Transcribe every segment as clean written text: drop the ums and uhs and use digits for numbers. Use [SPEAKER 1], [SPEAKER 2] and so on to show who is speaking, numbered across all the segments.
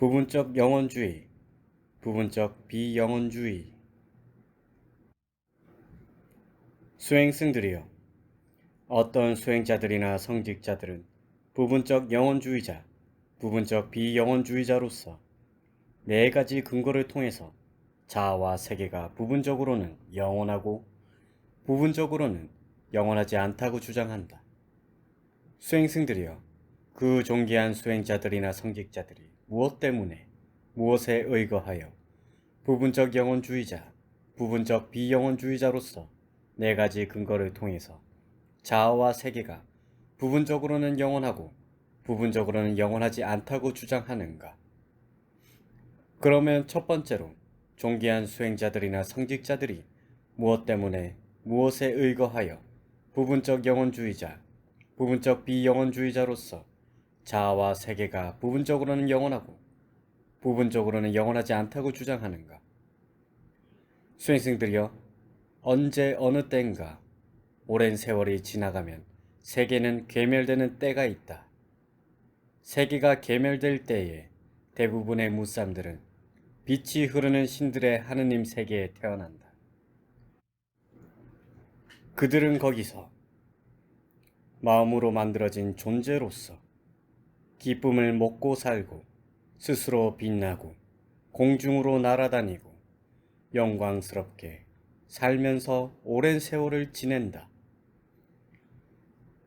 [SPEAKER 1] 부분적 영혼주의, 부분적 비영혼주의. 수행승들이여, 어떤 수행자들이나 성직자들은 부분적 영혼주의자, 부분적 비영혼주의자로서 네 가지 근거를 통해서 자아와 세계가 부분적으로는 영원하고 부분적으로는 영원하지 않다고 주장한다. 수행승들이여, 그 존귀한 수행자들이나 성직자들이 무엇 때문에 무엇에 의거하여 부분적 영혼주의자, 부분적 비영혼주의자로서 네 가지 근거를 통해서 자아와 세계가 부분적으로는 영원하고 부분적으로는 영원하지 않다고 주장하는가? 그러면 첫 번째로 존귀한 수행자들이나 성직자들이 무엇 때문에 무엇에 의거하여 부분적 영혼주의자, 부분적 비영혼주의자로서 자아와 세계가 부분적으로는 영원하고 부분적으로는 영원하지 않다고 주장하는가? 수행승들이여, 언제 어느 때인가 오랜 세월이 지나가면 세계는 괴멸되는 때가 있다. 세계가 괴멸될 때에 대부분의 무쌈들은 빛이 흐르는 신들의 하느님 세계에 태어난다. 그들은 거기서 마음으로 만들어진 존재로서 기쁨을 먹고 살고 스스로 빛나고 공중으로 날아다니고 영광스럽게 살면서 오랜 세월을 지낸다.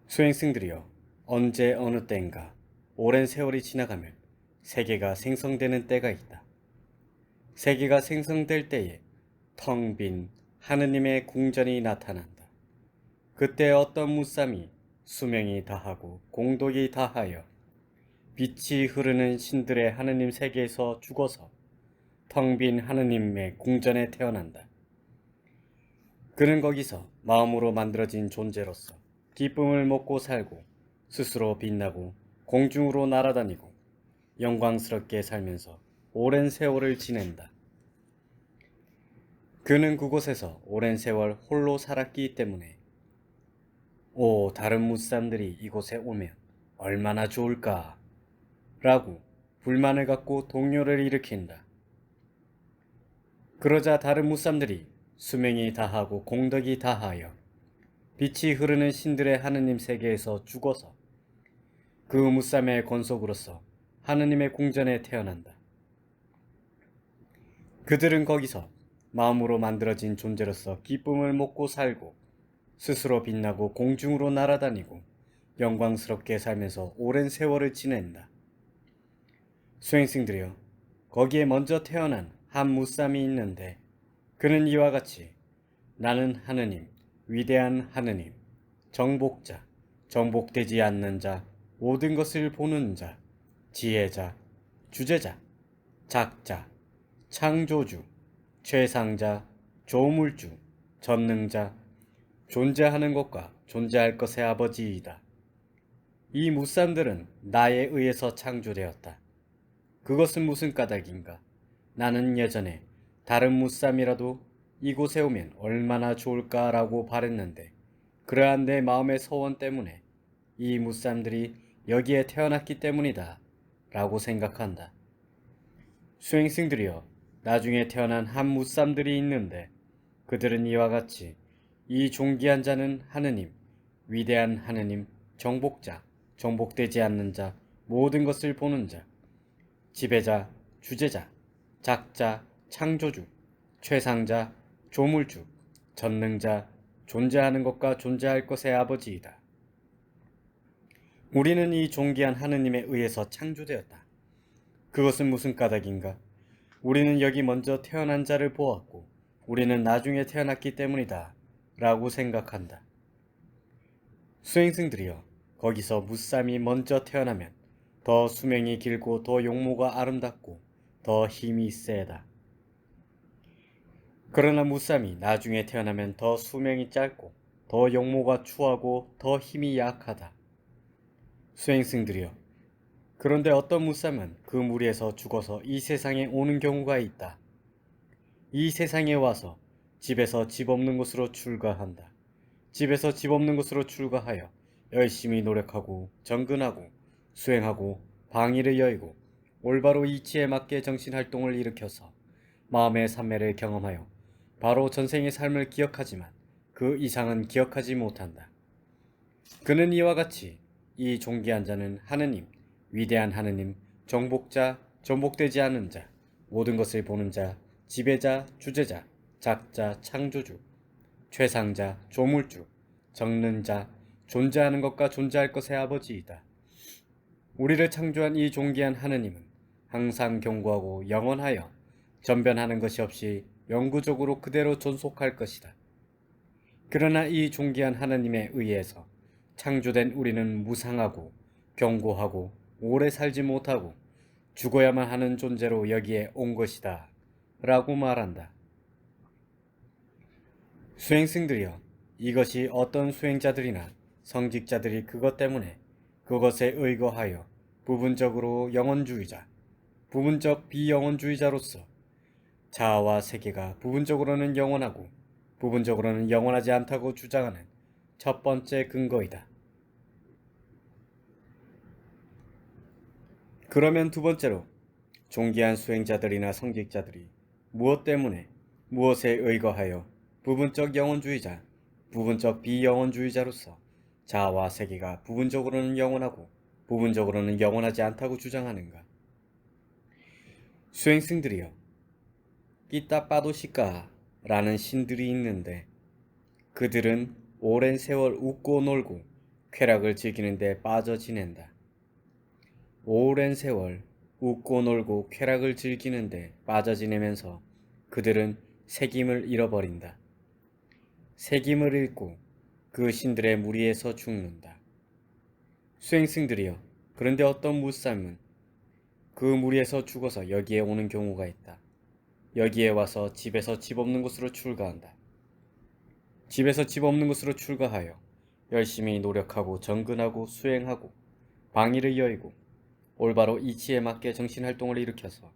[SPEAKER 1] 수행승들이여, 언제 어느 때인가 오랜 세월이 지나가면 세계가 생성되는 때가 있다. 세계가 생성될 때에 텅 빈 하느님의 궁전이 나타난다. 그때 어떤 무쌈이 수명이 다하고 공덕이 다하여 빛이 흐르는 신들의 하느님 세계에서 죽어서 텅 빈 하느님의 궁전에 태어난다. 그는 거기서 마음으로 만들어진 존재로서 기쁨을 먹고 살고 스스로 빛나고 공중으로 날아다니고 영광스럽게 살면서 오랜 세월을 지낸다. 그는 그곳에서 오랜 세월 홀로 살았기 때문에 다른 무쌈들이 이곳에 오면 얼마나 좋을까 라고 불만을 갖고 동요를 일으킨다. 그러자 다른 무쌈들이 수명이 다하고 공덕이 다하여 빛이 흐르는 신들의 하느님 세계에서 죽어서 그 무쌈의 권속으로서 하느님의 궁전에 태어난다. 그들은 거기서 마음으로 만들어진 존재로서 기쁨을 먹고 살고 스스로 빛나고 공중으로 날아다니고 영광스럽게 살면서 오랜 세월을 지낸다. 수행승들이여, 거기에 먼저 태어난 한 무쌈이 있는데 그는 이와 같이 나는 하느님, 위대한 하느님, 정복자, 정복되지 않는 자, 모든 것을 보는 자, 지혜자, 주제자, 작자, 창조주, 최상자, 조물주, 전능자, 존재하는 것과 존재할 것의 아버지이다. 이 무쌈들은 나에 의해서 창조되었다. 그것은 무슨 까닭인가? 나는 예전에 다른 무쌈이라도 이곳에 오면 얼마나 좋을까라고 바랬는데 그러한 내 마음의 소원 때문에 이 무쌈들이 여기에 태어났기 때문이다 라고 생각한다. 수행승들이여, 나중에 태어난 한 무쌈들이 있는데 그들은 이와 같이 이 존귀한 자는 하느님, 위대한 하느님, 정복자, 정복되지 않는 자, 모든 것을 보는 자, 지배자, 주제자, 작자, 창조주, 최상자, 조물주, 전능자, 존재하는 것과 존재할 것의 아버지이다. 우리는 이 존귀한 하느님에 의해서 창조되었다. 그것은 무슨 까닭인가? 우리는 여기 먼저 태어난 자를 보았고 우리는 나중에 태어났기 때문이다 라고 생각한다. 수행승들이여, 거기서 무쌈이 먼저 태어나면 더 수명이 길고 더 용모가 아름답고 더 힘이 세다. 그러나 무쌈이 나중에 태어나면 더 수명이 짧고 더 용모가 추하고 더 힘이 약하다. 수행승들이여, 그런데 어떤 무쌈은 그 무리에서 죽어서 이 세상에 오는 경우가 있다. 이 세상에 와서 집에서 집 없는 곳으로 출가한다. 집에서 집 없는 곳으로 출가하여 열심히 노력하고 정근하고 수행하고 방위를 여의고 올바로 이치에 맞게 정신활동을 일으켜서 마음의 산매를 경험하여 바로 전생의 삶을 기억하지만 그 이상은 기억하지 못한다. 그는 이와 같이 이 존귀한 자는 하느님, 위대한 하느님, 정복자, 정복되지 않는 자, 모든 것을 보는 자, 지배자, 주재자, 작자, 창조주, 최상자, 조물주, 적는 자, 존재하는 것과 존재할 것의 아버지이다. 우리를 창조한 이 존귀한 하느님은 항상 견고하고 영원하여 전변하는 것이 없이 영구적으로 그대로 존속할 것이다. 그러나 이 존귀한 하느님에 의해서 창조된 우리는 무상하고 견고하고 오래 살지 못하고 죽어야만 하는 존재로 여기에 온 것이다 라고 말한다. 수행승들이여, 이것이 어떤 수행자들이나 성직자들이 그것 때문에 그것에 의거하여 부분적으로 영원주의자, 부분적 비영원주의자로서 자아와 세계가 부분적으로는 영원하고 부분적으로는 영원하지 않다고 주장하는 첫 번째 근거이다. 그러면 두 번째로 존귀한 수행자들이나 성직자들이 무엇 때문에 무엇에 의거하여 부분적 영원주의자, 부분적 비영원주의자로서 자아와 세계가 부분적으로는 영원하고 부분적으로는 영원하지 않다고 주장하는가? 수행승들이여, 끼따빠도시까라는 신들이 있는데 그들은 오랜 세월 웃고 놀고 쾌락을 즐기는 데 빠져 지낸다. 오랜 세월 웃고 놀고 쾌락을 즐기는 데 빠져 지내면서 그들은 색임을 잃어버린다. 색임을 잃고 그 신들의 무리에서 죽는다. 수행승들이여, 그런데 어떤 무삶은 그 무리에서 죽어서 여기에 오는 경우가 있다. 여기에 와서 집에서 집 없는 곳으로 출가한다. 집에서 집 없는 곳으로 출가하여 열심히 노력하고 정근하고 수행하고 방위를 여의고 올바로 이치에 맞게 정신활동을 일으켜서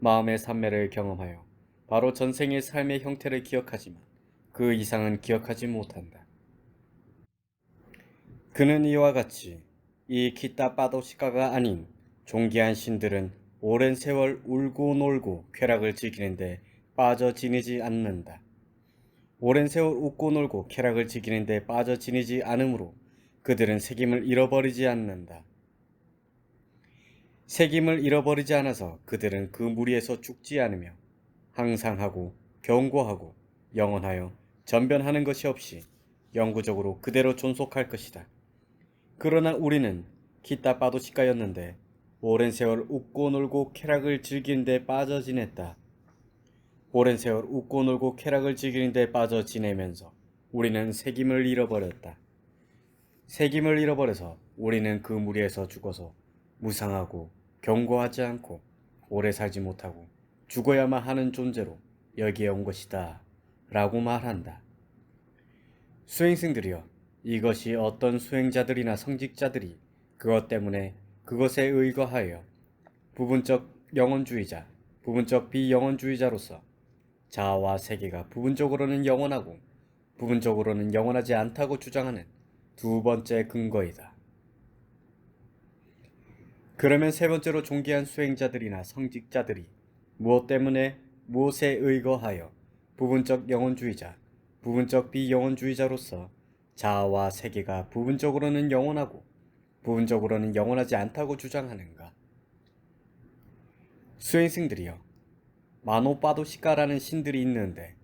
[SPEAKER 1] 마음의 산매를 경험하여 바로 전생의 삶의 형태를 기억하지만 그 이상은 기억하지 못한다. 그는 이와 같이 이 키타빠도시카가 아닌 존귀한 신들은 오랜 세월 울고 놀고 쾌락을 즐기는데 빠져 지내지 않는다. 오랜 세월 웃고 놀고 쾌락을 즐기는데 빠져 지내지 않으므로 그들은 색임을 잃어버리지 않는다. 색임을 잃어버리지 않아서 그들은 그 무리에서 죽지 않으며 항상하고 견고하고 영원하여 전변하는 것이 없이 영구적으로 그대로 존속할 것이다. 그러나 우리는 키타빠도시카였는데 오랜 세월 웃고 놀고 쾌락을 즐기는 데 빠져 지냈다. 오랜 세월 웃고 놀고 쾌락을 즐기는 데 빠져 지내면서 우리는 색임을 잃어버렸다. 색임을 잃어버려서 우리는 그 무리에서 죽어서 무상하고 견고하지 않고 오래 살지 못하고 죽어야만 하는 존재로 여기에 온 것이다 라고 말한다. 수행승들이여, 이것이 어떤 수행자들이나 성직자들이 그것 때문에 그것에 의거하여 부분적 영원주의자, 부분적 비영원주의자로서 자아와 세계가 부분적으로는 영원하고 부분적으로는 영원하지 않다고 주장하는 두 번째 근거이다. 그러면 세 번째로 존귀한 수행자들이나 성직자들이 무엇 때문에 무엇에 의거하여 부분적 영원주의자, 부분적 비영원주의자로서 자아와 세계가 부분적으로는 영원하고 부분적으로는 영원하지 않다고 주장하는가? 수행승들이여, 마노빠도시카라는 신들이 있는데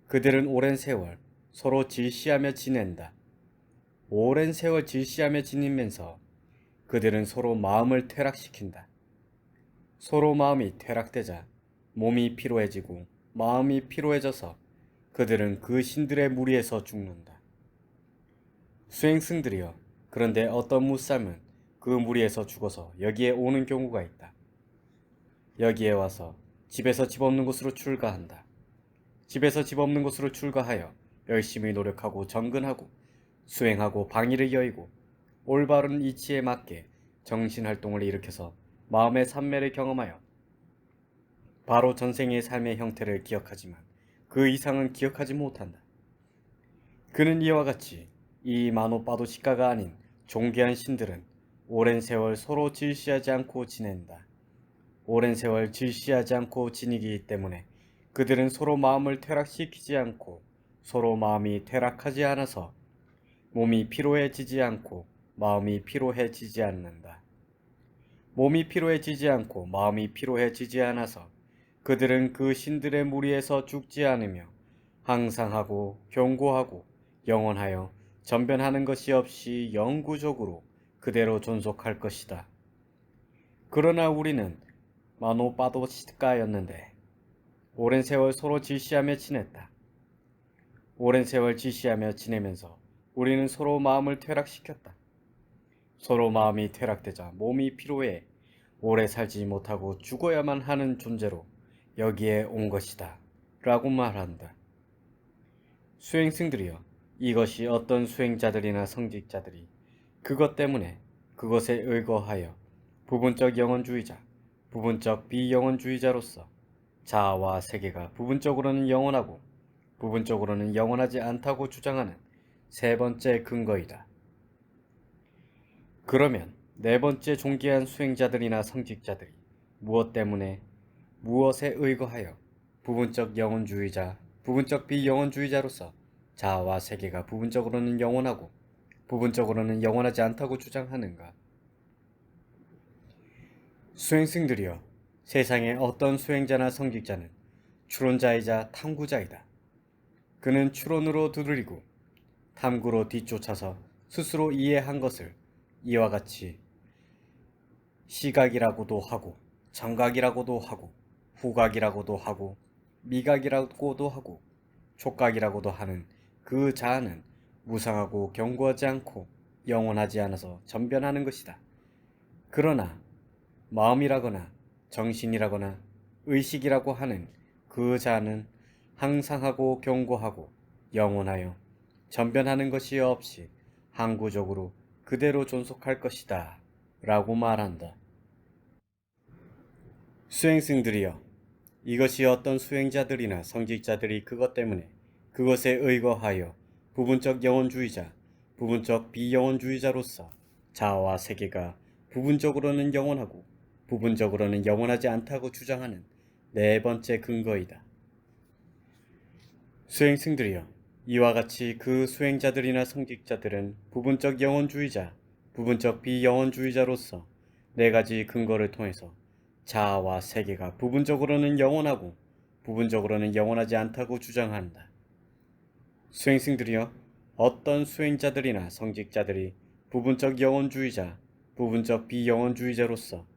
[SPEAKER 1] 그들은 오랜 세월 서로 질시하며 지낸다. 오랜 세월 질시하며 지내면서 그들은 서로 마음을 퇴락시킨다. 서로 마음이 퇴락되자 몸이 피로해지고 마음이 피로해져서 그들은 그 신들의 무리에서 죽는다. 수행승들이여, 그런데 어떤 무삶은 그 무리에서 죽어서 여기에 오는 경우가 있다. 여기에 와서 집에서 집 없는 곳으로 출가한다. 집에서 집 없는 곳으로 출가하여 열심히 노력하고 정근하고 수행하고 방위를 여의고 올바른 이치에 맞게 정신활동을 일으켜서 마음의 산매를 경험하여 바로 전생의 삶의 형태를 기억하지만 그 이상은 기억하지 못한다. 그는 이와 같이 이 마노빠도시카가 아닌 존귀한 신들은 오랜 세월 서로 질시하지 않고 지낸다. 오랜 세월 질시하지 않고 지니기 때문에 그들은 서로 마음을 퇴락시키지 않고 서로 마음이 퇴락하지 않아서 몸이 피로해지지 않고 마음이 피로해지지 않는다. 몸이 피로해지지 않고 마음이 피로해지지 않아서 그들은 그 신들의 무리에서 죽지 않으며 항상하고 견고하고 영원하여 전변하는 것이 없이 영구적으로 그대로 존속할 것이다. 그러나 우리는 마노빠도시가였는데 오랜 세월 서로 질시하며 지냈다. 오랜 세월 질시하며 지내면서 우리는 서로 마음을 퇴락시켰다. 서로 마음이 퇴락되자 몸이 피로해 오래 살지 못하고 죽어야만 하는 존재로 여기에 온 것이다. 라고 말한다. 수행승들이여, 이것이 어떤 수행자들이나 성직자들이 그것 때문에 그것에 의거하여 부분적 영원주의자, 부분적 비영원주의자로서 자아와 세계가 부분적으로는 영원하고 부분적으로는 영원하지 않다고 주장하는 세 번째 근거이다. 그러면 네 번째 존귀한 수행자들이나 성직자들이 무엇 때문에 무엇에 의거하여 부분적 영혼주의자, 부분적 비영혼주의자로서 자아와 세계가 부분적으로는 영원하고 부분적으로는 영원하지 않다고 주장하는가? 수행승들이여, 세상의 어떤 수행자나 성직자는 추론자이자 탐구자이다. 그는 추론으로 두드리고 탐구로 뒤쫓아서 스스로 이해한 것을 이와 같이 시각이라고도 하고 청각이라고도 하고 후각이라고도 하고 미각이라고도 하고 촉각이라고도 하는 그 자아는 무상하고 견고하지 않고 영원하지 않아서 전변하는 것이다. 그러나 마음이라거나 정신이라거나 의식이라고 하는 그 자아는 항상하고 견고하고 영원하여 전변하는 것이 없이 항구적으로 그대로 존속할 것이다. 라고 말한다. 수행승들이여, 이것이 어떤 수행자들이나 성직자들이 그것 때문에 그것에 의거하여 부분적 영혼주의자, 부분적 비영혼주의자로서 자아와 세계가 부분적으로는 영원하고 부분적으로는 영원하지 않다고 주장하는 네 번째 근거이다. 수행승들이여, 이와 같이 그 수행자들이나 성직자들은 부분적 영혼주의자, 부분적 비영혼주의자로서 네 가지 근거를 통해서 자아와 세계가 부분적으로는 영원하고 부분적으로는 영원하지 않다고 주장한다. 수행승들이여, 어떤 수행자들이나 성직자들이 부분적 영혼주의자, 부분적 비영혼주의자로서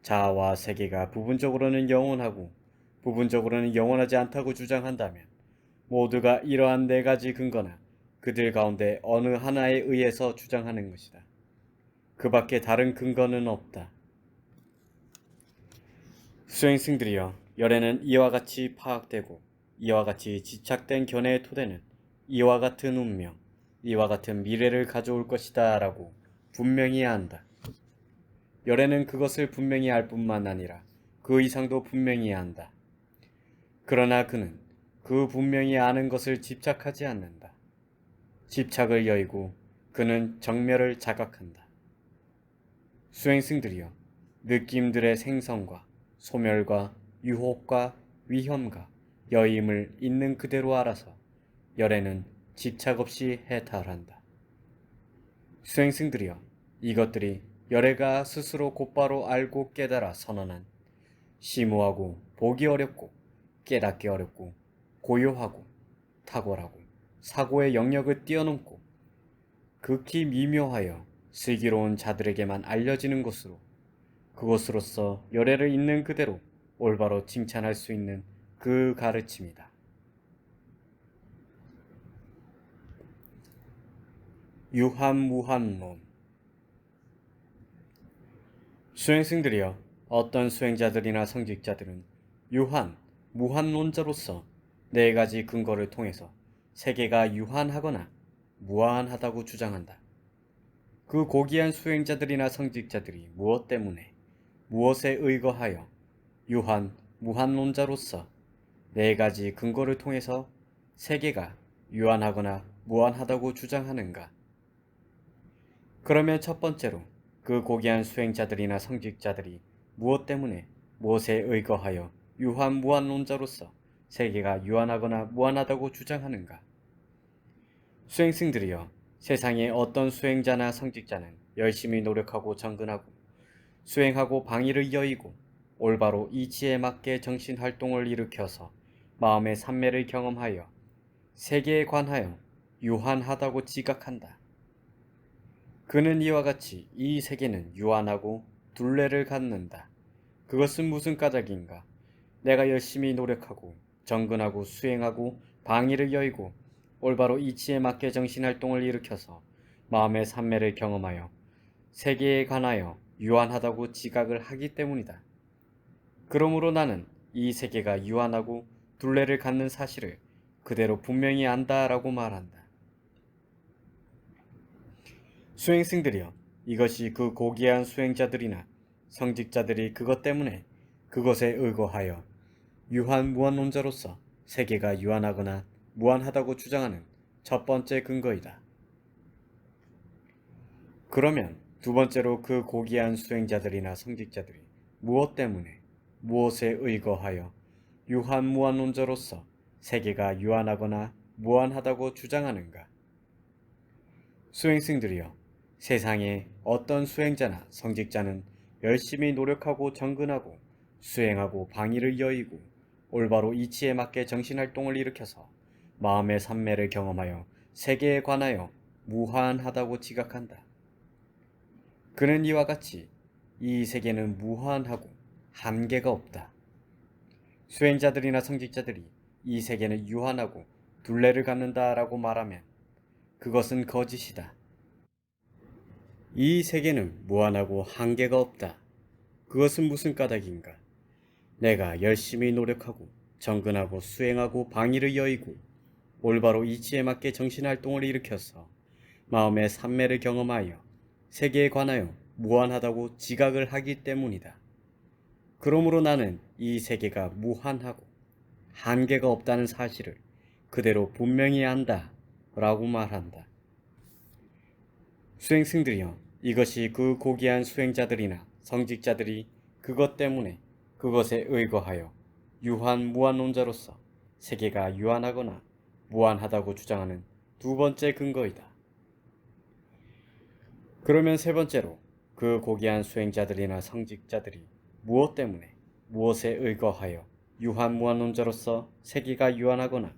[SPEAKER 1] 자아와 세계가 부분적으로는 영원하고 부분적으로는 영원하지 않다고 주장한다면 모두가 이러한 네 가지 근거나 그들 가운데 어느 하나에 의해서 주장하는 것이다. 그 밖에 다른 근거는 없다. 수행승들이여, 열애는 이와 같이 파악되고 이와 같이 집착된 견해의 토대는 이와 같은 운명, 이와 같은 미래를 가져올 것이다 라고 분명히 안다. 열애는 그것을 분명히 알 뿐만 아니라 그 이상도 분명히 안다. 그러나 그는 그 분명히 아는 것을 집착하지 않는다. 집착을 여의고 그는 정멸을 자각한다. 수행승들이여, 느낌들의 생성과 소멸과 유혹과 위험과 여임을 있는 그대로 알아서 열애는 집착 없이 해탈한다. 수행승들이여, 이것들이 열애가 스스로 곧바로 알고 깨달아 선언한 심오하고 보기 어렵고 깨닫기 어렵고 고요하고 탁월하고 사고의 영역을 뛰어넘고 극히 미묘하여 슬기로운 자들에게만 알려지는 것으로 그것으로서 열애를 있는 그대로 올바로 칭찬할 수 있는 그 가르침이다. 유한무한론. 수행승들이여, 어떤 수행자들이나 성직자들은 유한, 무한론자로서 네 가지 근거를 통해서 세계가 유한하거나 무한하다고 주장한다. 그 고귀한 수행자들이나 성직자들이 무엇 때문에 무엇에 의거하여 유한, 무한론자로서 네 가지 근거를 통해서 세계가 유한하거나 무한하다고 주장하는가? 그러면 첫 번째로 그 고귀한 수행자들이나 성직자들이 무엇 때문에 무엇에 의거하여 유한무한론자로서 세계가 유한하거나 무한하다고 주장하는가? 수행승들이여, 세상의 어떤 수행자나 성직자는 열심히 노력하고 정근하고 수행하고 방위를 여의고 올바로 이치에 맞게 정신활동을 일으켜서 마음의 산매를 경험하여 세계에 관하여 유한하다고 지각한다. 그는 이와 같이 이 세계는 유한하고 둘레를 갖는다. 그것은 무슨 까닭인가? 내가 열심히 노력하고 정근하고 수행하고 방위를 여의고 올바로 이치에 맞게 정신활동을 일으켜서 마음의 산매를 경험하여 세계에 관하여 유한하다고 지각을 하기 때문이다. 그러므로 나는 이 세계가 유한하고 둘레를 갖는 사실을 그대로 분명히 안다라고 말한다. 수행승들이여, 이것이 그 고귀한 수행자들이나 성직자들이 그것 때문에 그것에 의거하여 유한무한론자로서 세계가 유한하거나 무한하다고 주장하는 첫 번째 근거이다. 그러면 두 번째로 그 고귀한 수행자들이나 성직자들이 무엇 때문에 무엇에 의거하여 유한무한론자로서 세계가 유한하거나 무한하다고 주장하는가? 수행승들이여, 세상에 어떤 수행자나 성직자는 열심히 노력하고 정근하고 수행하고 방위를 여의고 올바로 이치에 맞게 정신활동을 일으켜서 마음의 산매를 경험하여 세계에 관하여 무한하다고 지각한다. 그는 이와 같이 이 세계는 무한하고 한계가 없다. 수행자들이나 성직자들이 이 세계는 유한하고 둘레를 갖는다라고 말하면 그것은 거짓이다. 이 세계는 무한하고 한계가 없다. 그것은 무슨 까닭인가? 내가 열심히 노력하고 정근하고 수행하고 방위를 여의고 올바로 이치에 맞게 정신활동을 일으켜서 마음의 산매를 경험하여 세계에 관하여 무한하다고 지각을 하기 때문이다. 그러므로 나는 이 세계가 무한하고 한계가 없다는 사실을 그대로 분명히 안다 라고 말한다. 수행승들이여, 이것이 그 고귀한 수행자들이나 성직자들이 그것 때문에 그것에 의거하여 유한무한론자로서 세계가 유한하거나 무한하다고 주장하는 두 번째 근거이다. 그러면 세 번째로 그 고귀한 수행자들이나 성직자들이 무엇 때문에 무엇에 의거하여 유한무한론자로서 세계가 유한하거나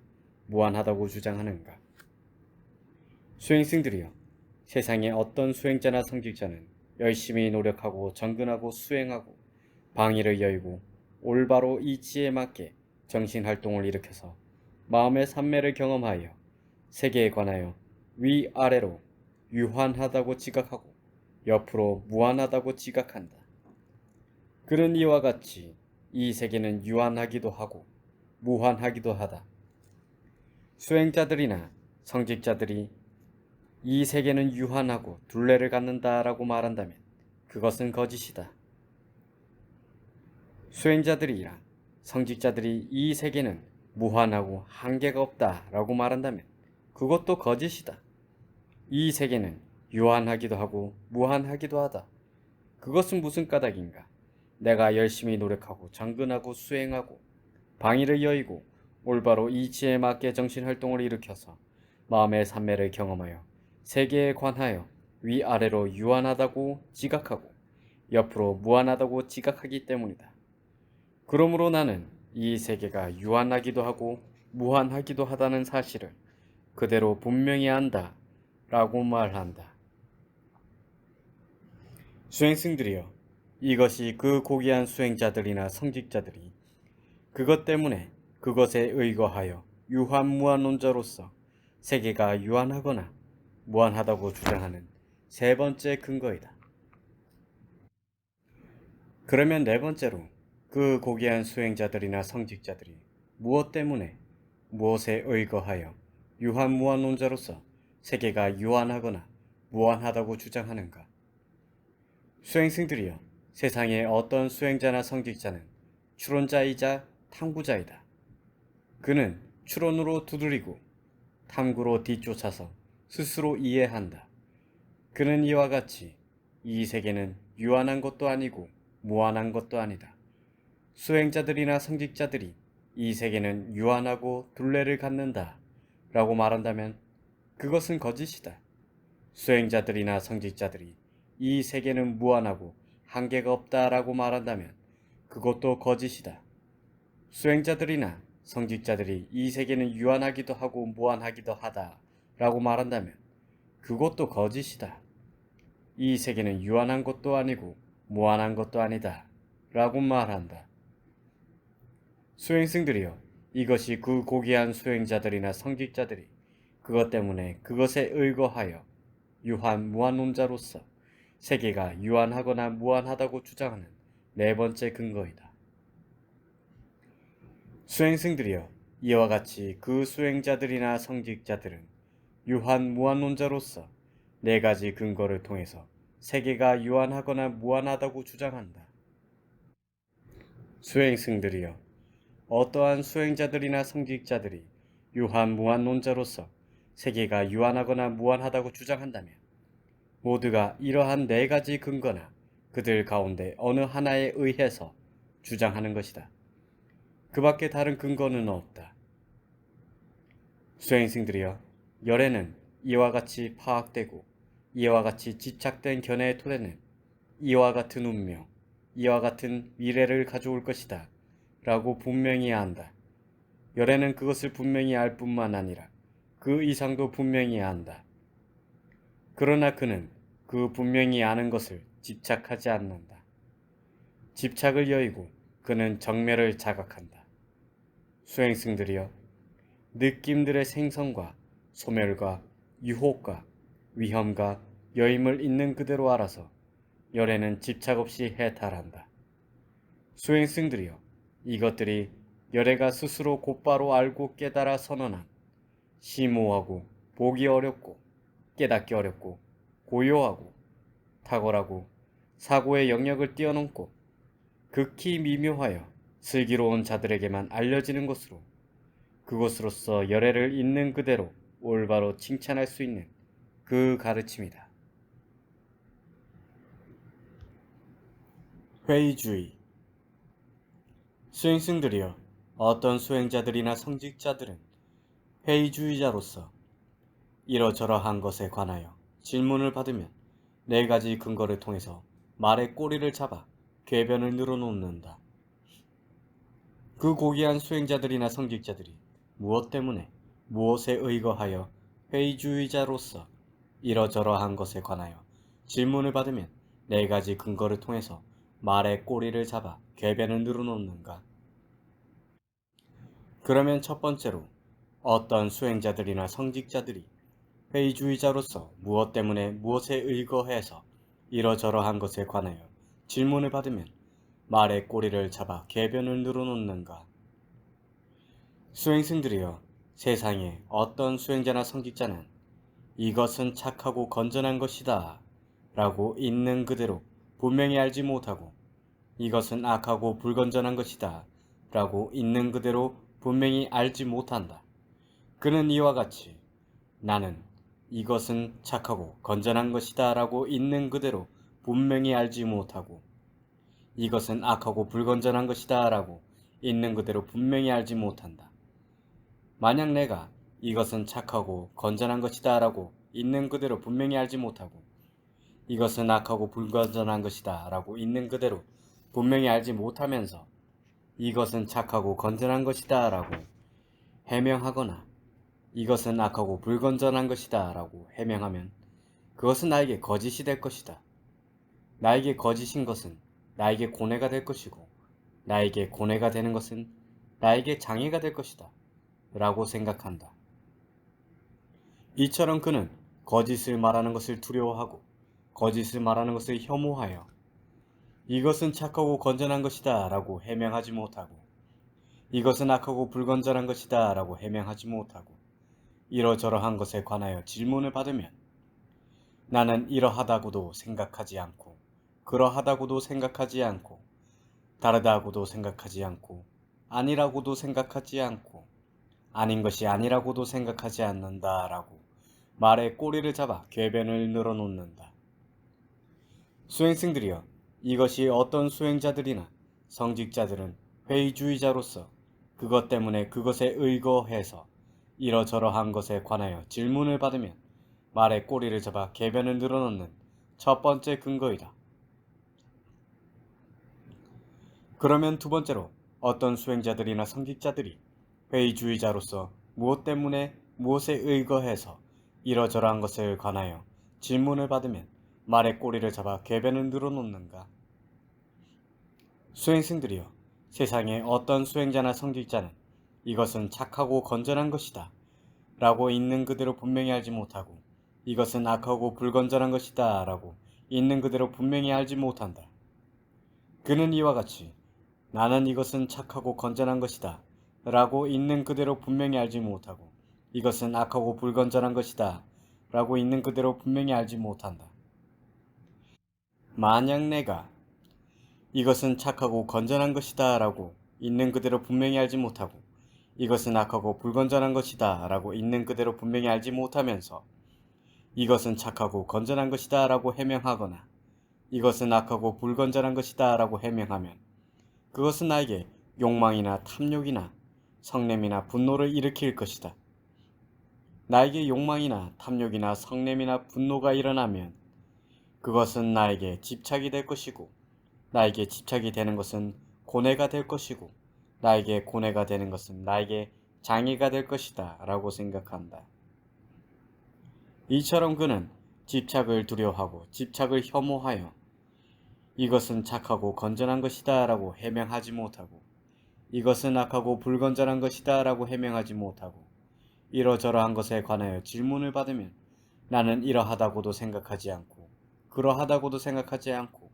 [SPEAKER 1] 무한하다고 주장하는가? 수행승들이여, 세상의 어떤 수행자나 성직자는 열심히 노력하고 정근하고 수행하고 방위를 여의고 올바로 이치에 맞게 정신활동을 일으켜서 마음의 산매를 경험하여 세계에 관하여 위아래로 유한하다고 지각하고 옆으로 무한하다고 지각한다. 그는 이와 같이 이 세계는 유한하기도 하고 무한하기도 하다. 수행자들이나 성직자들이 이 세계는 유한하고 둘레를 갖는다라고 말한다면 그것은 거짓이다. 수행자들이나 성직자들이 이 세계는 무한하고 한계가 없다라고 말한다면 그것도 거짓이다. 이 세계는 유한하기도 하고 무한하기도 하다. 그것은 무슨 까닭인가? 내가 열심히 노력하고 정근하고 수행하고 방위를 여의고 올바로 이치에 맞게 정신활동을 일으켜서 마음의 산매를 경험하여 세계에 관하여 위아래로 유한하다고 지각하고 옆으로 무한하다고 지각하기 때문이다. 그러므로 나는 이 세계가 유한하기도 하고 무한하기도 하다는 사실을 그대로 분명히 안다 라고 말한다. 수행승들이여, 이것이 그 고귀한 수행자들이나 성직자들이 그것 때문에 그것에 의거하여 유한무한론자로서 세계가 유한하거나 무한하다고 주장하는 세 번째 근거이다. 그러면 네 번째로 그 고귀한 수행자들이나 성직자들이 무엇 때문에 무엇에 의거하여 유한무한론자로서 세계가 유한하거나 무한하다고 주장하는가? 수행승들이여, 세상의 어떤 수행자나 성직자는 추론자이자 탐구자이다. 그는 추론으로 두드리고 탐구로 뒤쫓아서 스스로 이해한다. 그는 이와 같이 이 세계는 유한한 것도 아니고 무한한 것도 아니다. 수행자들이나 성직자들이 이 세계는 유한하고 둘레를 갖는다 라고 말한다면 그것은 거짓이다. 수행자들이나 성직자들이 이 세계는 무한하고 한계가 없다라고 말한다면 그것도 거짓이다. 수행자들이나 성직자들이 이 세계는 유한하기도 하고 무한하기도 하다라고 말한다면 그것도 거짓이다. 이 세계는 유한한 것도 아니고 무한한 것도 아니다 라고 말한다. 수행승들이여, 이것이 그 고귀한 수행자들이나 성직자들이 그것 때문에 그것에 의거하여 유한 무한론자로서 세계가 유한하거나 무한하다고 주장하는 네 번째 근거이다. 수행승들이여, 이와 같이 그 수행자들이나 성직자들은 유한 무한론자로서 네 가지 근거를 통해서 세계가 유한하거나 무한하다고 주장한다. 수행승들이여, 어떠한 수행자들이나 성직자들이 유한 무한론자로서 세계가 유한하거나 무한하다고 주장한다면 모두가 이러한 네 가지 근거나 그들 가운데 어느 하나에 의해서 주장하는 것이다. 그 밖에 다른 근거는 없다. 수행승들이여, 열애는 이와 같이 파악되고 이와 같이 집착된 견해의 토대는 이와 같은 운명, 이와 같은 미래를 가져올 것이다 라고 분명히 안다. 열애는 그것을 분명히 알 뿐만 아니라 그 이상도 분명히 안다. 그러나 그는 그 분명히 아는 것을 집착하지 않는다. 집착을 여의고 그는 정멸을 자각한다. 수행승들이여, 느낌들의 생성과 소멸과 유혹과 위험과 여임을 있는 그대로 알아서 열애는 집착 없이 해탈한다. 수행승들이여, 이것들이 열애가 스스로 곧바로 알고 깨달아 선언한 심오하고 보기 어렵고 깨닫기 어렵고 고요하고 탁월하고 사고의 영역을 뛰어넘고 극히 미묘하여 슬기로운 자들에게만 알려지는 것으로 그것으로서 열애를 있는 그대로 올바로 칭찬할 수 있는 그 가르침이다. 회의주의. 수행승들이여, 어떤 수행자들이나 성직자들은 회의주의자로서 이러저러한 것에 관하여 질문을 받으면 네 가지 근거를 통해서 말의 꼬리를 잡아 궤변을 늘어놓는다. 그 고귀한 수행자들이나 성직자들이 무엇 때문에 무엇에 의거하여 회의주의자로서 이러저러한 것에 관하여 질문을 받으면 네 가지 근거를 통해서 말의 꼬리를 잡아 궤변을 늘어놓는가? 그러면 첫 번째로 어떤 수행자들이나 성직자들이 회의주의자로서 무엇 때문에 무엇에 의거해서 이러저러한 것에 관하여 질문을 받으면 말의 꼬리를 잡아 궤변을 늘어놓는가? 수행승들이여, 세상에 어떤 수행자나 성직자는 이것은 착하고 건전한 것이다 라고 있는 그대로 분명히 알지 못하고 이것은 악하고 불건전한 것이다 라고 있는 그대로 분명히 알지 못한다. 그는 이와 같이 나는 이것은 착하고 건전한 것이다 라고 있는 그대로 분명히 알지 못하고 이것은 악하고 불건전한 것이다 라고 있는 그대로 분명히 알지 못한다. 만약 내가 이것은 착하고 건전한 것이다 라고 있는 그대로 분명히 알지 못하고 이것은 악하고 불건전한 것이다 라고 있는 그대로 분명히 알지 못하면서 이것은 착하고 건전한 것이다 라고 해명하거나 이것은 악하고 불건전한 것이다 라고 해명하면 그것은 나에게 거짓이 될 것이다. 나에게 거짓인 것은 나에게 고뇌가 될 것이고 나에게 고뇌가 되는 것은 나에게 장애가 될 것이다 라고 생각한다. 이처럼 그는 거짓을 말하는 것을 두려워하고 거짓을 말하는 것을 혐오하여 이것은 착하고 건전한 것이다 라고 해명하지 못하고 이것은 악하고 불건전한 것이다 라고 해명하지 못하고 이러저러한 것에 관하여 질문을 받으면 나는 이러하다고도 생각하지 않고 그러하다고도 생각하지 않고 다르다고도 생각하지 않고 아니라고도 생각하지 않고 아닌 것이 아니라고도 생각하지 않는다라고 말의 꼬리를 잡아 궤변을 늘어놓는다. 수행승들이여, 이것이 어떤 수행자들이나 성직자들은 회의주의자로서 그것 때문에 그것에 의거해서 이러저러한 것에 관하여 질문을 받으면 말의 꼬리를 잡아 궤변을 늘어놓는 첫 번째 근거이다. 그러면 두 번째로 어떤 수행자들이나 성직자들이 회의주의자로서 무엇 때문에 무엇에 의거해서 이러저러한 것을 관하여 질문을 받으면 말의 꼬리를 잡아 궤변을 늘어놓는가? 수행승들이여, 세상에 어떤 수행자나 성직자는 이것은 착하고 건전한 것이다 라고 있는 그대로 분명히 알지 못하고 이것은 악하고 불건전한 것이다 라고 있는 그대로 분명히 알지 못한다. 그는 이와 같이 나는 이것은 착하고 건전한 것이다 라고 있는 그대로 분명히 알지 못하고 이것은 악하고 불건전한 것이다 라고 있는 그대로 분명히 알지 못한다. 만약 내가 이것은 착하고 건전한 것이다 라고 있는 그대로 분명히 알지 못하고 이것은 악하고 불건전한 것이다 라고 있는 그대로 분명히 알지 못하면서 이것은 착하고 건전한 것이다 라고 해명하거나 이것은 악하고 불건전한 것이다 라고 해명하면 그것은 나에게 욕망이나 탐욕이나 성냄이나 분노를 일으킬 것이다. 나에게 욕망이나 탐욕이나 성냄이나 분노가 일어나면 그것은 나에게 집착이 될 것이고 나에게 집착이 되는 것은 고뇌가 될 것이고 나에게 고뇌가 되는 것은 나에게 장애가 될 것이다 라고 생각한다. 이처럼 그는 집착을 두려워하고 집착을 혐오하여 이것은 착하고 건전한 것이다 라고 해명하지 못하고 이것은 악하고 불건전한 것이다 라고 해명하지 못하고 이러저러한 것에 관하여 질문을 받으면 나는 이러하다고도 생각하지 않고 그러하다고도 생각하지 않고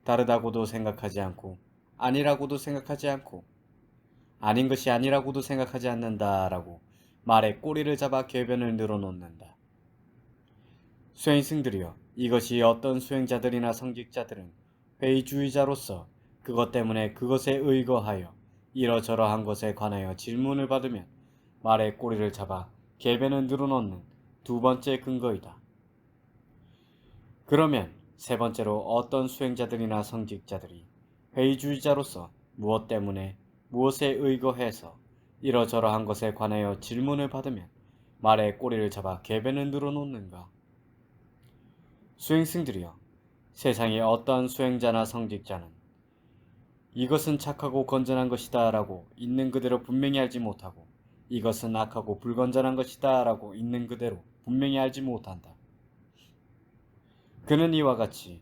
[SPEAKER 1] 다르다고도 생각하지 않고 아니라고도 생각하지 않고 아닌 것이 아니라고도 생각하지 않는다 라고 말의 꼬리를 잡아 궤변을 늘어놓는다. 수행승들이여, 이것이 어떤 수행자들이나 성직자들은 회의주의자로서 그것 때문에 그것에 의거하여 이러저러한 것에 관하여 질문을 받으면 말의 꼬리를 잡아 궤변을 늘어놓는 두 번째 근거이다. 그러면 세 번째로 어떤 수행자들이나 성직자들이 회의주의자로서 무엇 때문에 무엇에 의거해서 이러저러한 것에 관하여 질문을 받으면 말의 꼬리를 잡아 궤변을 늘어놓는가? 수행승들이여, 세상에 어떤 수행자나 성직자는 이것은 착하고 건전한 것이다 라고 있는 그대로 분명히 알지 못하고 이것은 악하고 불건전한 것이다 라고 있는 그대로 분명히 알지 못한다. 그는 이와 같이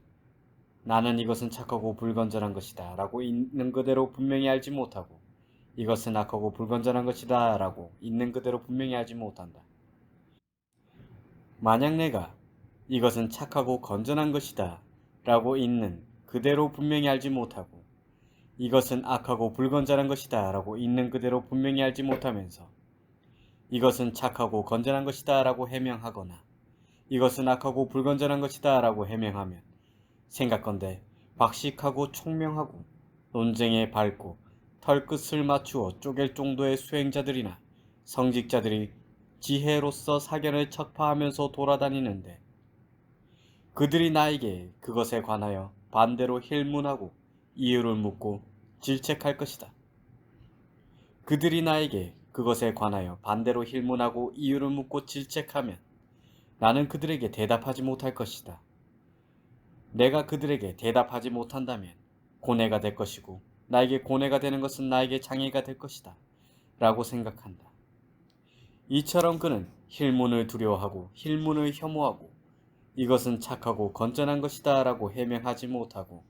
[SPEAKER 1] 나는 이것은 착하고 불건전한 것이다 라고 있는 그대로 분명히 알지 못하고 이것은 악하고 불건전한 것이다 라고 있는 그대로 분명히 알지 못한다. 만약 내가 이것은 착하고 건전한 것이다 라고 있는 그대로 분명히 알지 못하고 이것은 악하고 불건전한 것이다 라고 있는 그대로 분명히 알지 못하면서 이것은 착하고 건전한 것이다 라고 해명하거나 이것은 악하고 불건전한 것이다 라고 해명하면 생각건대 박식하고 총명하고 논쟁에 밝고 털끝을 맞추어 쪼갤 정도의 수행자들이나 성직자들이 지혜로서 사견을 척파하면서 돌아다니는데 그들이 나에게 그것에 관하여 반대로 힐문하고 이유를 묻고 질책할 것이다. 그들이 나에게 그것에 관하여 반대로 힐문하고 이유를 묻고 질책하면 나는 그들에게 대답하지 못할 것이다. 내가 그들에게 대답하지 못한다면 고뇌가 될 것이고 나에게 고뇌가 되는 것은 나에게 장애가 될 것이다 라고 생각한다. 이처럼 그는 힐문을 두려워하고 힐문을 혐오하고 이것은 착하고 건전한 것이다 라고 해명하지 못하고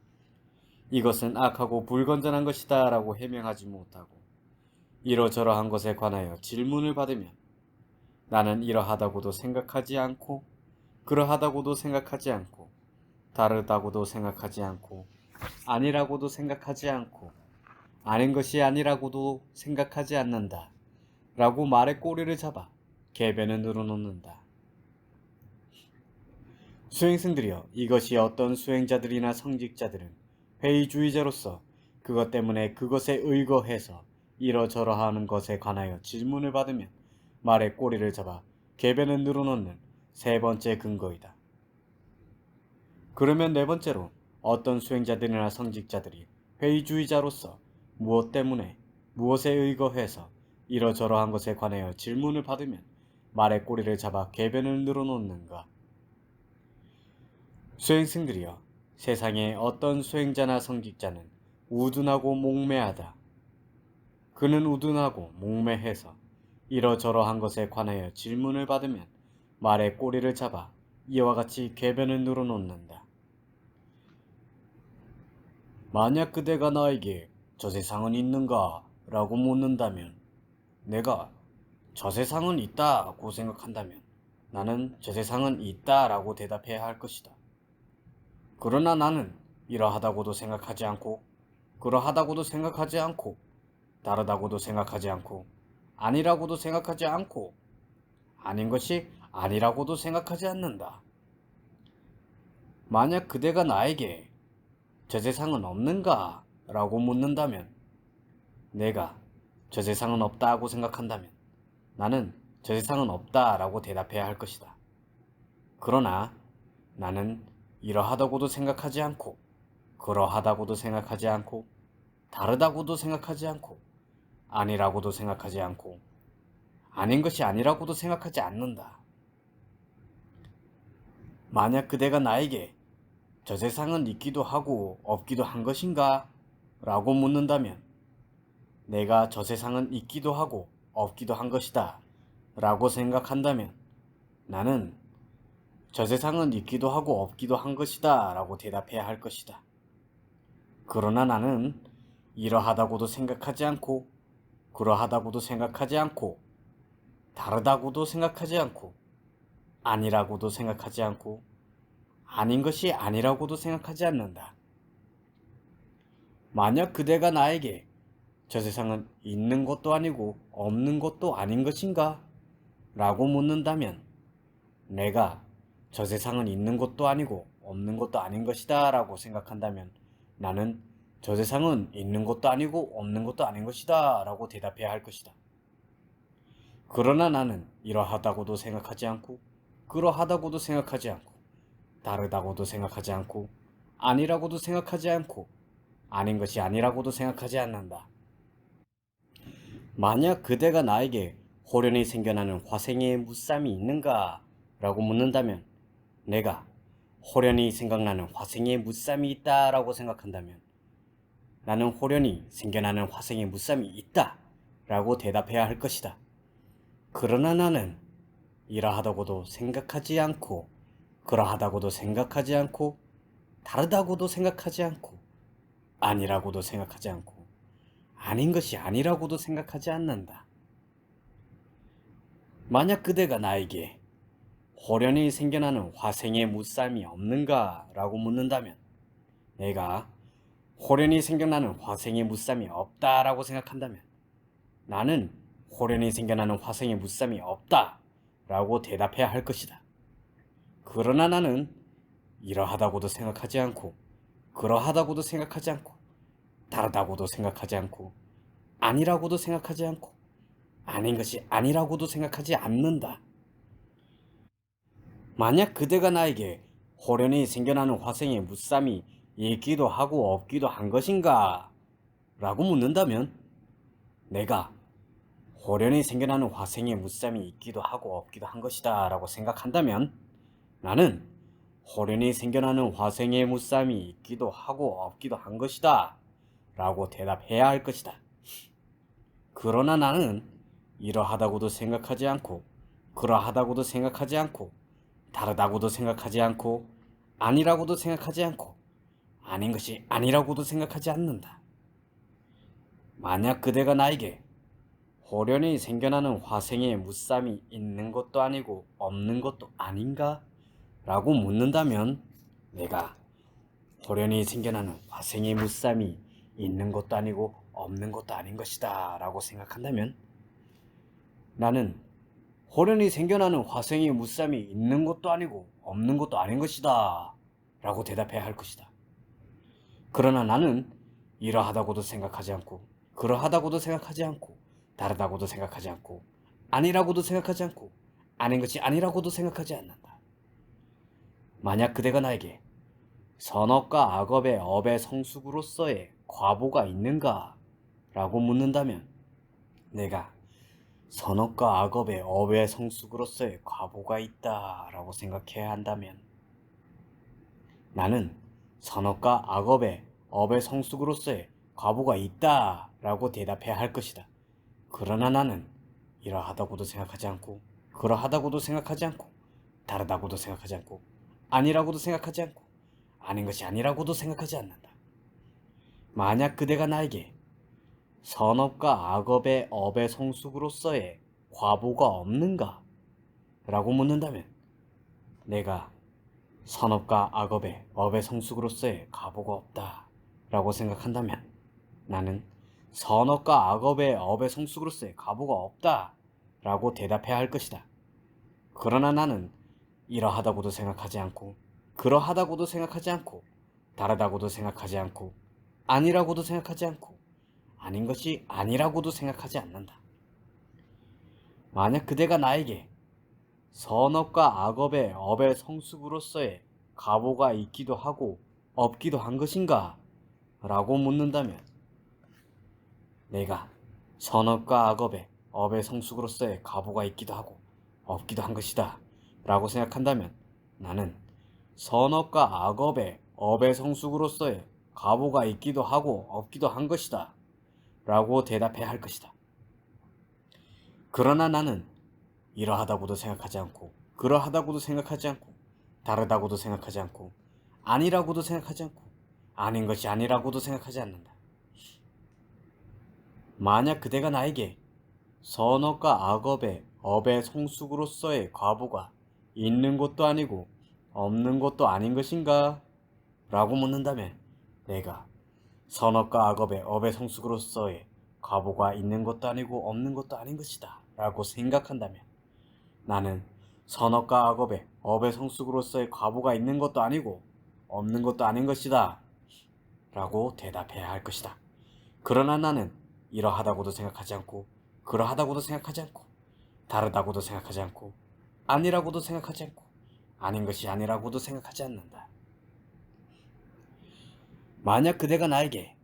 [SPEAKER 1] 이것은 악하고 불건전한 것이다 라고 해명하지 못하고 이러저러한 것에 관하여 질문을 받으면 나는 이러하다고도 생각하지 않고 그러하다고도 생각하지 않고 다르다고도 생각하지 않고 아니라고도 생각하지 않고 아닌 것이 아니라고도 생각하지 않는다 라고 말의 꼬리를 잡아 궤변을 늘어놓는다. 수행승들이여, 이것이 어떤 수행자들이나 성직자들은 회의주의자로서 그것 때문에 그것에 의거해서 이러저러하는 것에 관하여 질문을 받으면 말의 꼬리를 잡아 궤변을 늘어놓는 세 번째 근거이다. 그러면 네 번째로 어떤 수행자들이나 성직자들이 회의주의자로서 무엇 때문에, 무엇에 의거해서 이러저러한 것에 관하여 질문을 받으면 말의 꼬리를 잡아 궤변을 늘어놓는가? 수행승들이여, 세상에 어떤 수행자나 성직자는 우둔하고 목매하다. 그는 우둔하고 목매해서 이러저러한 것에 관하여 질문을 받으면 말의 꼬리를 잡아 이와 같이 궤변을 늘어놓는다. 만약 그대가 나에게 저 세상은 있는가? 라고 묻는다면 내가 저 세상은 있다고 생각한다면 나는 저 세상은 있다라고 대답해야 할 것이다. 그러나 나는 이러하다고도 생각하지 않고 그러하다고도 생각하지 않고 다르다고도 생각하지 않고 아니라고도 생각하지 않고 아닌 것이 아니라고도 생각하지 않는다. 만약 그대가 나에게 저 세상은 없는가? 라고 묻는다면 내가 저 세상은 없다고 생각한다면 나는 저 세상은 없다라고 대답해야 할 것이다. 그러나 나는 이러하다고도 생각하지 않고 그러하다고도 생각하지 않고 다르다고도 생각하지 않고 아니라고도 생각하지 않고 아닌 것이 아니라고도 생각하지 않는다. 만약 그대가 나에게 저 세상은 있기도 하고 없기도 한 것인가? 라고 묻는다면 내가 저 세상은 있기도 하고 없기도 한 것이다 라고 생각한다면 나는 저 세상은 있기도 하고 없기도 한 것이다 라고 대답해야 할 것이다. 그러나 나는 이러하다고도 생각하지 않고 그러하다고도 생각하지 않고 다르다고도 생각하지 않고 아니라고도 생각하지 않고 아닌 것이 아니라고도 생각하지 않는다. 만약 그대가 나에게 저 세상은 있는 것도 아니고 없는 것도 아닌 것인가? 라고 묻는다면 내가 저 세상은 있는 것도 아니고 없는 것도 아닌 것이다 라고 생각한다면 나는 저 세상은 있는 것도 아니고 없는 것도 아닌 것이다 라고 대답해야 할 것이다. 그러나 나는 이러하다고도 생각하지 않고 그러하다고도 생각하지 않고 다르다고도 생각하지 않고 아니라고도 생각하지 않고 아닌 것이 아니라고도 생각하지 않는다. 만약 그대가 나에게 호련히 생겨나는 화생의 무쌈이 있는가? 라고 묻는다면 내가 호련히 생각나는 화생의 무쌈이 있다 라고 생각한다면 나는 호련히 생겨나는 화생의 무쌈이 있다 라고 대답해야 할 것이다. 그러나 나는 이러하다고도 생각하지 않고 그러하다고도 생각하지 않고 다르다고도 생각하지 않고 아니라고도 생각하지 않고 아닌 것이 아니라고도 생각하지 않는다. 만약 그대가 나에게 호련히 생겨나는 화생의 무쌈이 없는가? 라고 묻는다면 내가 호련히 생겨나는 화생의 무쌈이 없다라고 생각한다면 나는 호련히 생겨나는 화생의 무쌈이 없다 라고 대답해야 할 것이다. 그러나 나는 이러하다고도 생각하지 않고 그러하다고도 생각하지 않고 다르다고도 생각하지 않고 아니라고도 생각하지 않고 아닌 것이 아니라고도 생각하지 않는다. 만약 그대가 나에게 호련히 생겨나는 화생의 무쌈이 있기도 하고 없기도 한 것인가? 라고 묻는다면 내가 호련히 생겨나는 화생의 무쌈이 있기도 하고 없기도 한 것이다 라고 생각한다면 나는 호련히 생겨나는 화생의 무쌈이 있기도 하고 없기도 한 것이다 라고 대답해야 할 것이다. 그러나 나는 이러하다고도 생각하지 않고 그러하다고도 생각하지 않고 다르다고도 생각하지 않고 아니라고도 생각하지 않고 아닌 것이 아니라고도 생각하지 않는다. 만약 그대가 나에게 호련히 생겨나는 화생의 무쌈이 있는 것도 아니고 없는 것도 아닌가? 라고 묻는다면 내가 호련히 생겨나는 화생의 무쌈이 있는 것도 아니고 없는 것도 아닌 것이다 라고 생각한다면 나는 호련히 생겨나는 화생의 무쌈이 있는 것도 아니고 없는 것도 아닌 것이다 라고 대답해야 할 것이다. 그러나 나는 이러하다고도 생각하지 않고 그러하다고도 생각하지 않고 다르다고도 생각하지 않고 아니라고도 생각하지 않고 아닌 것이 아니라고도 생각하지 않는다. 만약 그대가 나에게 선업과 악업의 업의 성숙으로서의 과보가 있는가? 라고 묻는다면 내가 선업과 악업의 업의 성숙으로서의 과보가 있다 라고 생각해야 한다면 나는 선업과 악업의 업의 성숙으로서의 과보가 있다 라고 대답해야 할 것이다. 그러나 나는 이러하다고도 생각하지 않고 그러하다고도 생각하지 않고 다르다고도 생각하지 않고 아니라고도 생각하지 않고 아닌 것이 아니라고도 생각하지 않는다. 만약 그대가 나에게 선업과 악업의 업의 성숙으로서의 과보가 없는가? 라고 묻는다면 내가 선업과 악업의 업의 성숙으로서의 과보가 없다 라고 생각한다면 나는 선업과 악업의 업의 성숙으로서의 과보가 없다 라고 대답해야 할 것이다. 그러나 나는 이러하다고도 생각하지 않고 그러하다고도 생각하지 않고 다르다고도 생각하지 않고 아니라고도 생각하지 않고 아닌 것이 아니라고도 생각하지 않는다. 만약 그대가 나에게 선업과 악업의 업의 성숙으로서의 과보가 있기도 하고 없기도 한 것인가? 라고 묻는다면 내가 선업과 악업의 업의 성숙으로서의 과보가 있기도 하고 없기도 한 것이다 라고 생각한다면 나는 선업과 악업의 업의 성숙으로서의 과보가 있기도 하고 없기도 한 것이다 라고 대답해야 할 것이다. 그러나 나는 이러하다고도 생각하지 않고 그러하다고도 생각하지 않고 다르다고도 생각하지 않고 아니라고도 생각하지 않고 아닌 것이 아니라고도 생각하지 않는다. 만약 그대가 나에게 선업과 악업의 업의 성숙으로서의 과보가 있는 것도 아니고 없는 것도 아닌 것인가? 라고 묻는다면 내가 선업과 악업의 업의 성숙으로서의 과보가 있는 것도 아니고 없는 것도 아닌 것이다 라고 생각한다면 나는 선업과 악업의 업의 성숙으로서의 과보가 있는 것도 아니고 없는 것도 아닌 것이다 라고 대답해야 할 것이다. 그러나 나는 이러하다고도 생각하지 않고 그러하다고도 생각하지 않고 다르다고도 생각하지 않고 아니라고도 생각하지 않고 아닌 것이 아니라고도 생각하지 않는다. 만약 그대가 나에게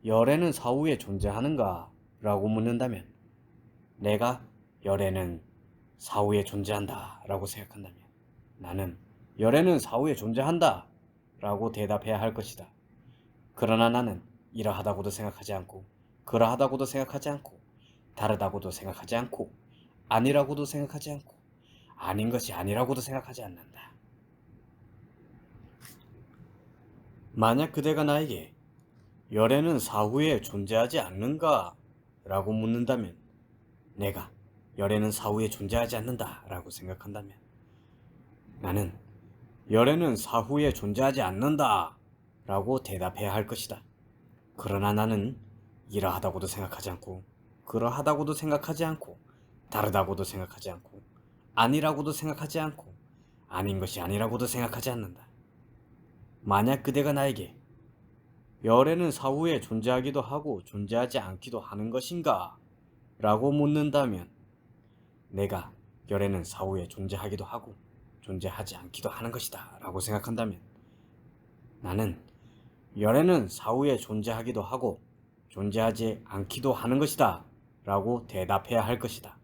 [SPEAKER 1] 열애는 사후에 존재하는가? 라고 묻는다면 내가 열애는 사후에 존재한다 라고 생각한다면 나는 열애는 사후에 존재한다 라고 대답해야 할 것이다. 그러나 나는 이러하다고도 생각하지 않고 그러하다고도 생각하지 않고 다르다고도 생각하지 않고 아니라고도 생각하지 않고 아닌 것이 아니라고도 생각하지 않는다. 만약 그대가 나에게 열애는 사후에 존재하지 않는가? 라고 묻는다면 내가 열애는 사후에 존재하지 않는다 라고 생각한다면 나는 열애는 사후에 존재하지 않는다 라고 대답해야 할 것이다. 그러나 나는 이러하다고도 생각하지 않고 그러하다고도 생각하지 않고 다르다고도 생각하지 않고 아니라고도 생각하지 않고 아닌 것이 아니라고도 생각하지 않는다. 만약 그대가 나에게 열애는 사후에 존재하기도 하고 존재하지 않기도 하는 것인가? 라고 묻는다면 내가 열애는 사후에 존재하기도 하고 존재하지 않기도 하는 것이다 라고 생각한다면 나는 열애는 사후에 존재하기도 하고 존재하지 않기도 하는 것이다 라고 대답해야 할 것이다.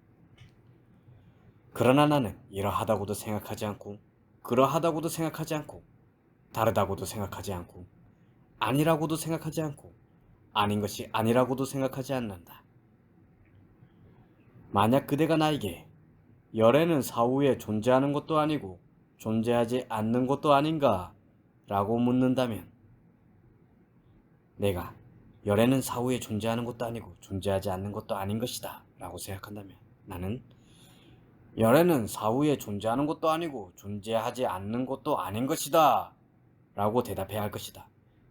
[SPEAKER 1] 그러나 나는 이러하다고도 생각하지 않고 그러하다고도 생각하지 않고 다르다고도 생각하지 않고 아니라고도 생각하지 않고 아닌 것이 아니라고도 생각하지 않는다. 만약 그대가 나에게 열애는 사후에 존재하는 것도 아니고 존재하지 않는 것도 아닌가? 라고 묻는다면 내가 열애는 사후에 존재하는 것도 아니고 존재하지 않는 것도 아닌 것이다 라고 생각한다면 나는 열애는 사후에 존재하는 것도 아니고 존재하지 않는 것도 아닌 것이다 라고 대답해야 할 것이다.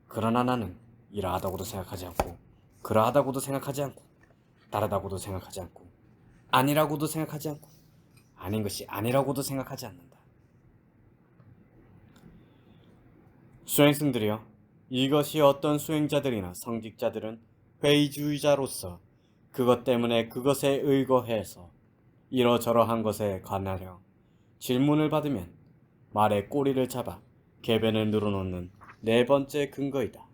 [SPEAKER 1] 그러나 나는 이러하다고도 생각하지 않고 그러하다고도 생각하지 않고 다르다고도 생각하지 않고 아니라고도 생각하지 않고 아닌 것이 아니라고도 생각하지 않는다. 수행승들이여, 이것이 어떤 수행자들이나 성직자들은 회의주의자로서 그것 때문에 그것에 의거해서 이러저러한 것에 관하여 질문을 받으면 말의 꼬리를 잡아 궤변을 늘어놓는 네 번째 근거이다.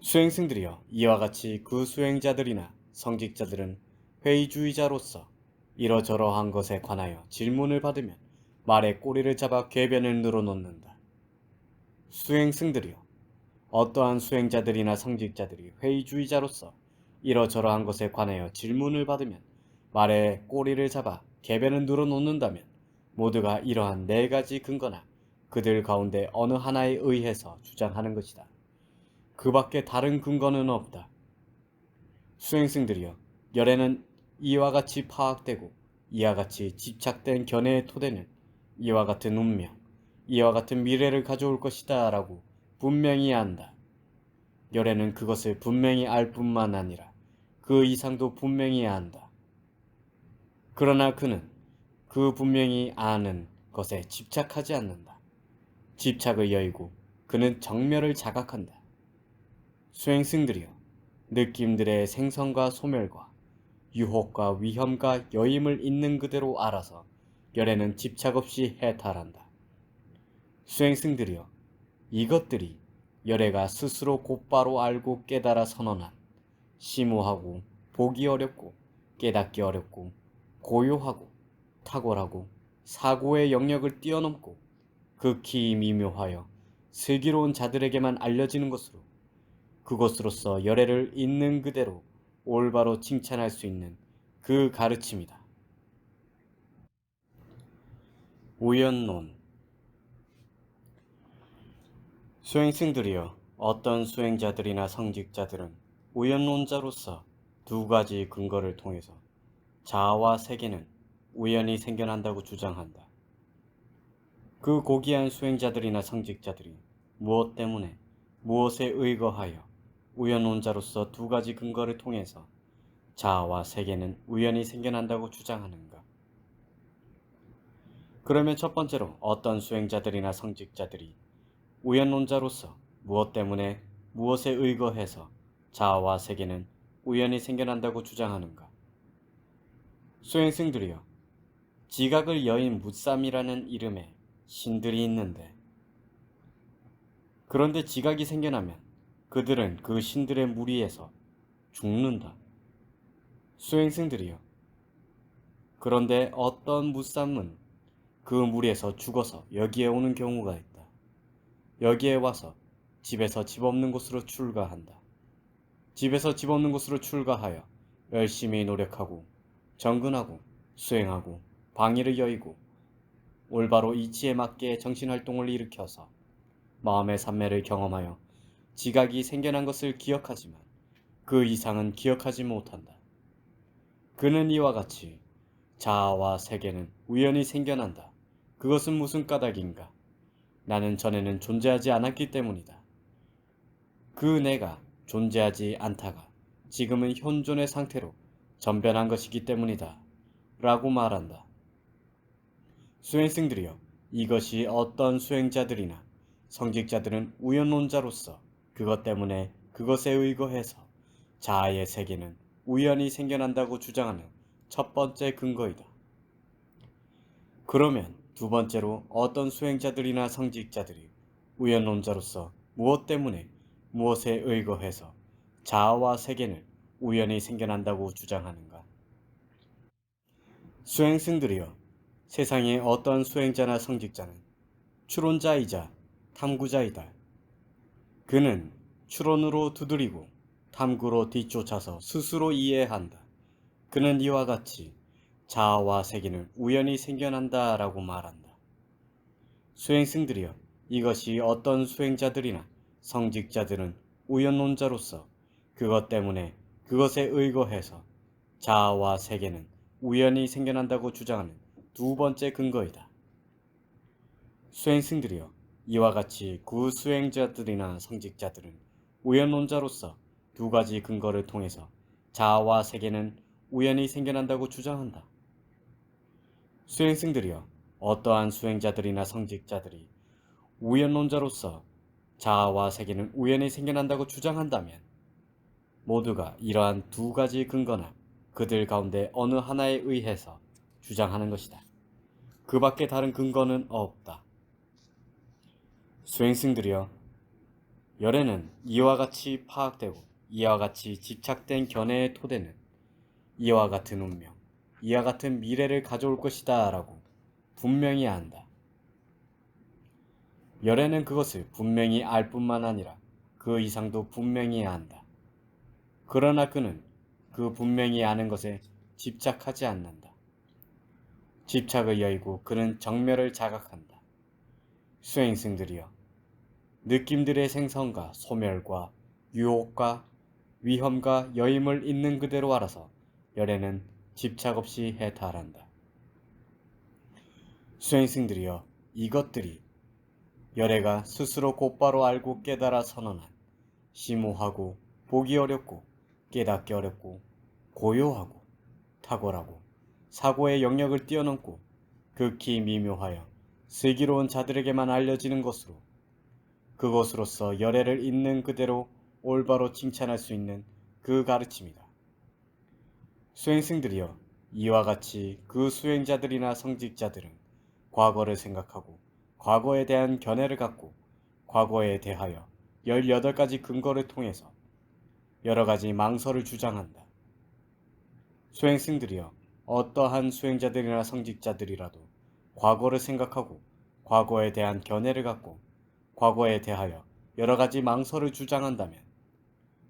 [SPEAKER 1] 수행승들이여, 이와 같이 그 수행자들이나 성직자들은 회의주의자로서 이러저러한 것에 관하여 질문을 받으면 말의 꼬리를 잡아 궤변을 늘어놓는다. 수행승들이여, 어떠한 수행자들이나 성직자들이 회의주의자로서 이러저러한 것에 관하여 질문을 받으면 말의 꼬리를 잡아 궤변을 늘어놓는다면 모두가 이러한 네 가지 근거나 그들 가운데 어느 하나에 의해서 주장하는 것이다. 그 밖에 다른 근거는 없다. 수행승들이여, 열애는 이와 같이 파악되고 이와 같이 집착된 견해의 토대는 이와 같은 운명, 이와 같은 미래를 가져올 것이다 라고 분명히 안다. 열애는 그것을 분명히 알 뿐만 아니라 그 이상도 분명히 안다. 그러나 그는 그 분명히 아는 것에 집착하지 않는다. 집착을 여의고 그는 정멸을 자각한다. 수행승들이여, 느낌들의 생성과 소멸과 유혹과 위험과 여임을 있는 그대로 알아서 열애는 집착 없이 해탈한다. 수행승들이여, 이것들이 열애가 스스로 곧바로 알고 깨달아 선언한 심오하고 보기 어렵고 깨닫기 어렵고 고요하고 탁월하고 사고의 영역을 뛰어넘고 극히 미묘하여 슬기로운 자들에게만 알려지는 것으로 그것으로서 열애를 있는 그대로 올바로 칭찬할 수 있는 그 가르침이다. 우연론. 수행승들이여, 어떤 수행자들이나 성직자들은 우연론자로서 두 가지 근거를 통해서 자아와 세계는 우연히 생겨난다고 주장한다. 그 고귀한 수행자들이나 성직자들이 무엇 때문에 무엇에 의거하여 우연론자로서 두 가지 근거를 통해서 자아와 세계는 우연히 생겨난다고 주장하는가? 그러면 첫 번째로 어떤 수행자들이나 성직자들이 우연론자로서 무엇 때문에 무엇에 의거해서 자아와 세계는 우연히 생겨난다고 주장하는가? 수행승들이여, 지각을 여인 무쌈이라는 이름의 신들이 있는데, 그런데 지각이 생겨나면 그들은 그 신들의 무리에서 죽는다. 수행승들이여, 그런데 어떤 무쌈은 그 무리에서 죽어서 여기에 오는 경우가 있다. 여기에 와서 집에서 집 없는 곳으로 출가한다. 집에서 집 없는 곳으로 출가하여 열심히 노력하고 정근하고 수행하고 방위를 여의고 올바로 이치에 맞게 정신활동을 일으켜서 마음의 산매를 경험하여 지각이 생겨난 것을 기억하지만 그 이상은 기억하지 못한다. 그는 이와 같이 자아와 세계는 우연히 생겨난다. 그것은 무슨 까닭인가? 나는 전에는 존재하지 않았기 때문이다. 그 내가 존재하지 않다가 지금은 현존의 상태로 전변한 것이기 때문이다. 라고 말한다. 수행승들이여, 이것이 어떤 수행자들이나 성직자들은 우연론자로서 그것 때문에 그것에 의거해서 자아의 세계는 우연히 생겨난다고 주장하는 첫 번째 근거이다. 그러면 두 번째로 어떤 수행자들이나 성직자들이 우연론자로서 무엇 때문에 무엇에 의거해서 자아와 세계는 우연히 생겨난다고 주장하는가? 수행승들이여, 세상의 어떤 수행자나 성직자는 추론자이자 탐구자이다. 그는 추론으로 두드리고 탐구로 뒤쫓아서 스스로 이해한다. 그는 이와 같이 자아와 세계는 우연히 생겨난다 라고 말한다. 수행승들이여, 이것이 어떤 수행자들이나 성직자들은 우연론자로서 그것 때문에 그것에 의거해서 자아와 세계는 우연히 생겨난다고 주장하는 두 번째 근거이다. 수행승들이여, 이와 같이 구수행자들이나 성직자들은 우연론자로서 두 가지 근거를 통해서 자아와 세계는 우연히 생겨난다고 주장한다. 수행승들이여, 어떠한 수행자들이나 성직자들이 우연론자로서 자아와 세계는 우연히 생겨난다고 주장한다면 모두가 이러한 두 가지 근거나 그들 가운데 어느 하나에 의해서 주장하는 것이다. 그 밖에 다른 근거는 없다. 수행승들이여, 열애는 이와 같이 파악되고 이와 같이 집착된 견해의 토대는 이와 같은 운명, 이와 같은 미래를 가져올 것이다 라고 분명히 안다. 열애는 그것을 분명히 알 뿐만 아니라 그 이상도 분명히 안다. 그러나 그는 그 분명히 아는 것에 집착하지 않는다. 집착을 여의고 그는 정멸을 자각한다. 수행승들이여, 느낌들의 생성과 소멸과 유혹과 위험과 여임을 있는 그대로 알아서 열애는 집착 없이 해탈한다. 수행승들이여, 이것들이 열애가 스스로 곧바로 알고 깨달아 선언한 심오하고 보기 어렵고 깨닫기 어렵고 고요하고 탁월하고 사고의 영역을 뛰어넘고 극히 미묘하여 슬기로운 자들에게만 알려지는 것으로 그것으로서 열애를 있는 그대로 올바로 칭찬할 수 있는 그 가르침이다. 수행승들이여, 이와 같이 그 수행자들이나 성직자들은 과거를 생각하고 과거에 대한 견해를 갖고 과거에 대하여 18가지 근거를 통해서 여러 가지 망설을 주장한다. 수행승들이여, 어떠한 수행자들이나 성직자들이라도 과거를 생각하고 과거에 대한 견해를 갖고 과거에 대하여 여러 가지 망설을 주장한다면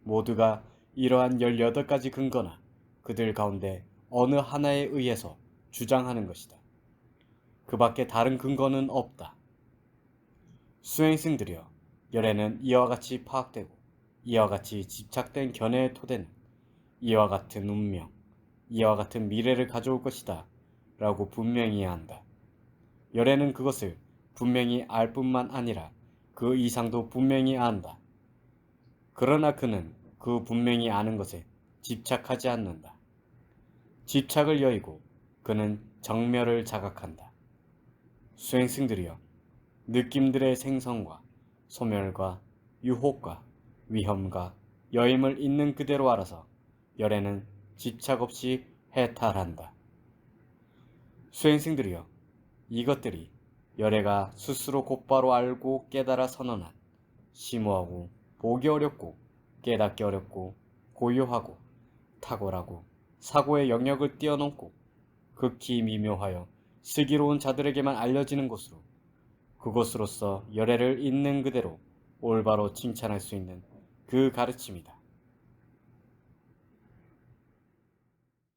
[SPEAKER 1] 모두가 이러한 18가지 근거나 그들 가운데 어느 하나에 의해서 주장하는 것이다. 그 밖에 다른 근거는 없다. 수행승들이여, 열애는 이와 같이 파악되고 이와 같이 집착된 견해의 토대는 이와 같은 운명, 이와 같은 미래를 가져올 것이다 라고 분명히 안다. 열애는 그것을 분명히 알 뿐만 아니라 그 이상도 분명히 안다. 그러나 그는 그 분명히 아는 것에 집착하지 않는다. 집착을 여의고 그는 정멸을 자각한다. 수행승들이여, 느낌들의 생성과 소멸과 유혹과 위험과 여임을 있는 그대로 알아서 열애는 집착 없이 해탈한다. 수행승들이여, 이것들이 열애가 스스로 곧바로 알고 깨달아 선언한 심오하고 보기 어렵고 깨닫기 어렵고 고요하고 탁월하고 사고의 영역을 뛰어넘고 극히 미묘하여 슬기로운 자들에게만 알려지는 것으로 그것으로서 열애를 있는 그대로 올바로 칭찬할 수 있는 그 가르침이다.